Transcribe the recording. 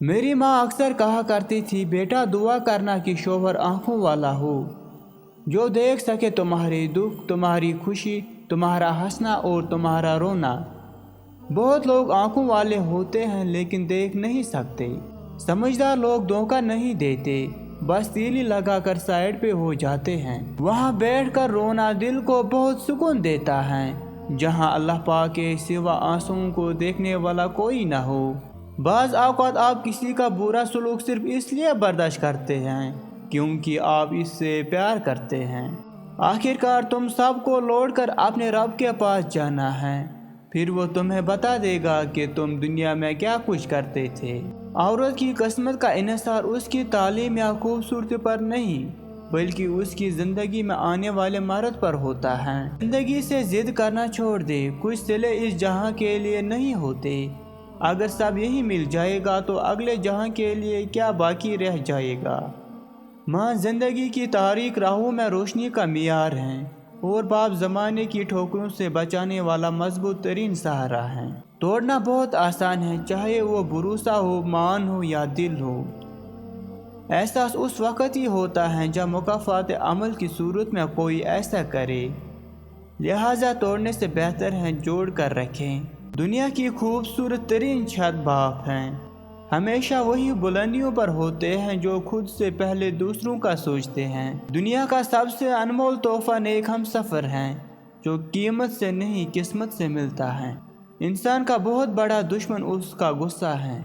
میری ماں اکثر کہا کرتی تھی، بیٹا دعا کرنا کہ شوہر آنکھوں والا ہو، جو دیکھ سکے تمہارے دکھ، تمہاری خوشی، تمہارا ہنسنا اور تمہارا رونا۔ بہت لوگ آنکھوں والے ہوتے ہیں لیکن دیکھ نہیں سکتے۔ سمجھدار لوگ دھوکہ نہیں دیتے، بس تیلی لگا کر سائیڈ پہ ہو جاتے ہیں۔ وہاں بیٹھ کر رونا دل کو بہت سکون دیتا ہے، جہاں اللہ پاک کے سوا آنسوؤں کو دیکھنے والا کوئی نہ ہو۔ بعض اوقات آپ کسی کا برا سلوک صرف اس لیے برداشت کرتے ہیں کیونکہ آپ اس سے پیار کرتے ہیں۔ آخرکار تم سب کو لوٹ کر اپنے رب کے پاس جانا ہے، پھر وہ تمہیں بتا دے گا کہ تم دنیا میں کیا کچھ کرتے تھے۔ عورت کی قسمت کا انحصار اس کی تعلیم یا خوبصورتی پر نہیں، بلکہ اس کی زندگی میں آنے والے مرد پر ہوتا ہے۔ زندگی سے ضد کرنا چھوڑ دے، کچھ صلے اس جہاں کے لیے نہیں ہوتے۔ اگر سب یہی مل جائے گا تو اگلے جہاں کے لیے کیا باقی رہ جائے گا؟ ماں زندگی کی تاریک راہوں میں روشنی کا معیار ہے، اور باپ زمانے کی ٹھوکروں سے بچانے والا مضبوط ترین سہارا ہے۔ توڑنا بہت آسان ہے، چاہے وہ بھروسہ ہو، مان ہو یا دل ہو۔ احساس اس وقت ہی ہوتا ہے جب مکافات عمل کی صورت میں کوئی ایسا کرے، لہٰذا توڑنے سے بہتر ہے جوڑ کر رکھیں۔ دنیا کی خوبصورت ترین چھت باپ ہیں۔ ہمیشہ وہی بلندیوں پر ہوتے ہیں جو خود سے پہلے دوسروں کا سوچتے ہیں۔ دنیا کا سب سے انمول تحفہ نیک ہم سفر ہیں، جو قیمت سے نہیں قسمت سے ملتا ہے۔ انسان کا بہت بڑا دشمن اس کا غصہ ہے۔